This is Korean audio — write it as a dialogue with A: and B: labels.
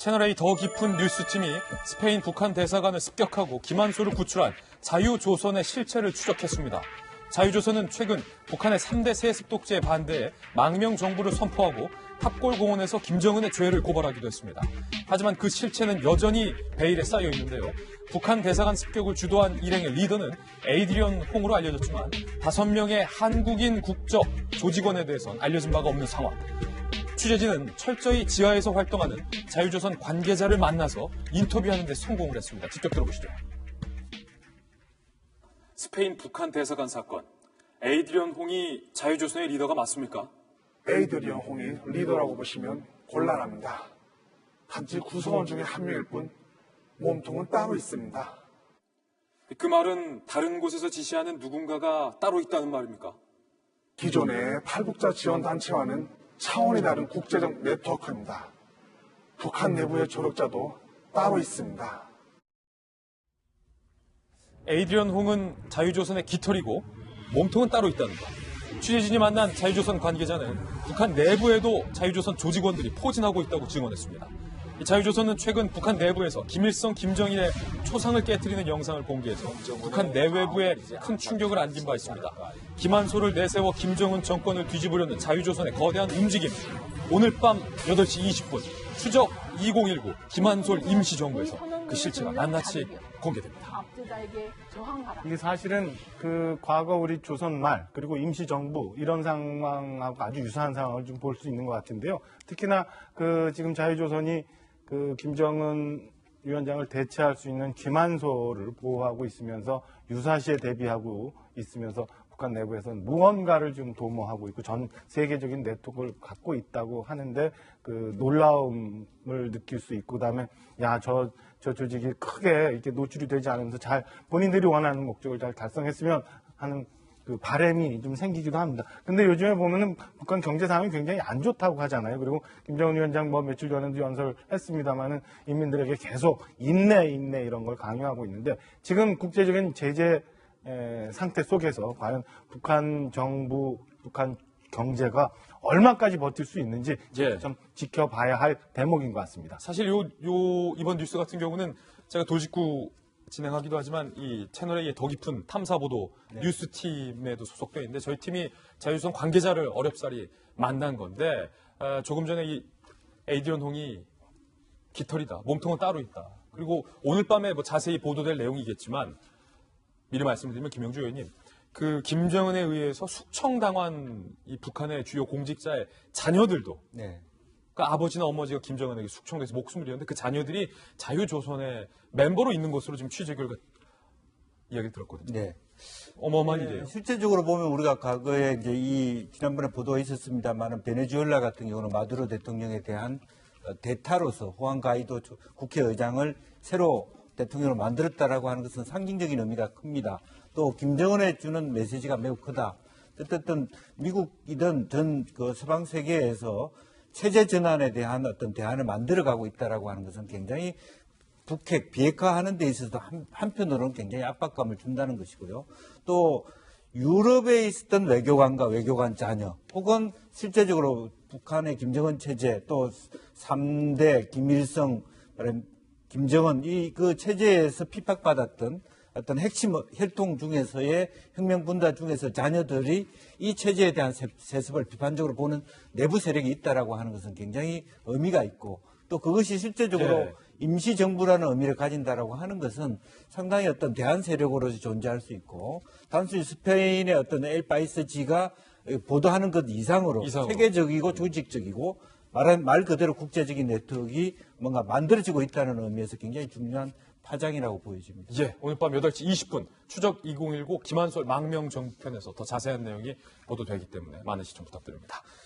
A: 채널A 더 깊은 뉴스팀이 스페인 북한 대사관을 습격하고 김한소를 구출한 자유조선의 실체를 추적했습니다. 자유조선은 최근 북한의 3대 세습 독재에 반대해 망명 정부를 선포하고 탑골공원에서 김정은의 죄를 고발하기도 했습니다. 하지만 그 실체는 여전히 베일에 쌓여 있는데요. 북한 대사관 습격을 주도한 일행의 리더는 에이드리언 홍으로 알려졌지만 5명의 한국인 국적 조직원에 대해서는 알려진 바가 없는 상황. 취재진은 철저히 지하에서 활동하는 자유조선 관계자를 만나서 인터뷰하는 데 성공을 했습니다. 직접 들어보시죠. 스페인 북한 대사관 사건. 에이드리언 홍이 자유조선의 리더가 맞습니까?
B: 에이드리언 홍이 리더라고 보시면 곤란합니다. 단지 구성원 중에 한 명일 뿐 몸통은 따로 있습니다.
A: 그 말은 다른 곳에서 지시하는 누군가가 따로 있다는 말입니까?
B: 기존의 탈북자 지원 단체와는 차원이 다른 국제적 네트워크입니다. 북한 내부의 조력자도 따로 있습니다.
A: 에이드리언 홍은 자유조선의 깃털이고 몸통은 따로 있다는 것. 취재진이 만난 자유조선 관계자는 북한 내부에도 자유조선 조직원들이 포진하고 있다고 증언했습니다. 자유조선은 최근 북한 내부에서 김일성, 김정일의 초상을 깨트리는 영상을 공개해서 북한 내외부에 큰 충격을 안긴 바 있습니다. 김한소를 내세워 김정은 정권을 뒤집으려는 자유조선의 거대한 움직임. 오늘 밤 8시 20분 추적 2019 김한솔 임시정부에서 그 실체가 낱낱이 공개됩니다.
C: 이게 사실은 그 과거 우리 조선 말 그리고 임시정부 이런 상황하고 아주 유사한 상황을 좀 볼 수 있는 것 같은데요. 특히나 그 지금 자유조선이 그 김정은 위원장을 대체할 수 있는 김한소를 보호하고 있으면서 유사시에 대비하고 있으면서 북한 내부에서는 무언가를 좀 도모하고 있고 전 세계적인 네트워크를 갖고 있다고 하는데 그 놀라움을 느낄 수 있고 그다음에 저 조직이 크게 이렇게 노출이 되지 않으면서 잘 본인들이 원하는 목적을 잘 달성했으면 하는 그 바람이 좀 생기기도 합니다. 근데 요즘에 보면은 북한 경제 상황이 굉장히 안 좋다고 하잖아요. 그리고 김정은 위원장 며칠 전에도 연설했습니다만은 인민들에게 계속 인내 이런 걸 강요하고 있는데 지금 국제적인 제재 상태 속에서 과연 북한 정부, 북한 경제가 얼마까지 버틸 수 있는지 좀 지켜봐야 할 대목인 것 같습니다.
A: 사실 이번 뉴스 같은 경우는 제가 돌직구 진행하기도 하지만 이 채널A의 더 깊은 탐사보도 뉴스팀에도 소속되어 있는데 저희 팀이 자유조선 관계자를 어렵사리 만난 건데 조금 전에 이 에이드리언 홍이 깃털이다, 몸통은 따로 있다. 그리고 오늘 밤에 뭐 자세히 보도될 내용이겠지만 미리 말씀드리면 김영주 의원님, 그 김정은에 의해서 숙청당한 이 북한의 주요 공직자의 자녀들도 그러니까 아버지나 어머니가 김정은에게 숙청돼서 목숨을 잃었는데 그 자녀들이 자유조선의 멤버로 있는 것으로 지금 취재 결과 이야기를 들었거든요.
D: 네.
A: 어마어마한 일이에요.
D: 실제적으로 보면 우리가 과거에 이제 지난번에 보도가 있었습니다만은 베네수엘라 같은 경우는 마두로 대통령에 대한 대타로서 후안 가이도 국회의장을 새로 대통령으로 만들었다라고 하는 것은 상징적인 의미가 큽니다. 또 김정은에 주는 메시지가 매우 크다. 어쨌든 미국이든 전 그 서방 세계에서 체제 전환에 대한 어떤 대안을 만들어가고 있다라고 하는 것은 굉장히 북핵 비핵화하는 데 있어서 한편으로는 굉장히 압박감을 준다는 것이고요. 또 유럽에 있었던 외교관과 외교관 자녀 혹은 실제적으로 북한의 김정은 체제 또 3대 김일성, 김정은 그 체제에서 핍박받았던 어떤 핵심 혈통 중에서의 혁명분다 중에서 자녀들이 이 체제에 대한 세습을 비판적으로 보는 내부 세력이 있다라고 하는 것은 굉장히 의미가 있고 또 그것이 실제적으로 임시정부라는 의미를 가진다라고 하는 것은 상당히 어떤 대안 세력으로서 존재할 수 있고 단순히 스페인의 어떤 엘 파이스지가 보도하는 것 이상으로 세계적이고 조직적이고 말 그대로 국제적인 네트워크가 뭔가 만들어지고 있다는 의미에서 굉장히 중요한 파장이라고 보여집니다.
A: 오늘 밤 8시 20분 추적 2019 김한솔 망명 정편에서 더 자세한 내용이 보도되기 때문에 많은 시청 부탁드립니다.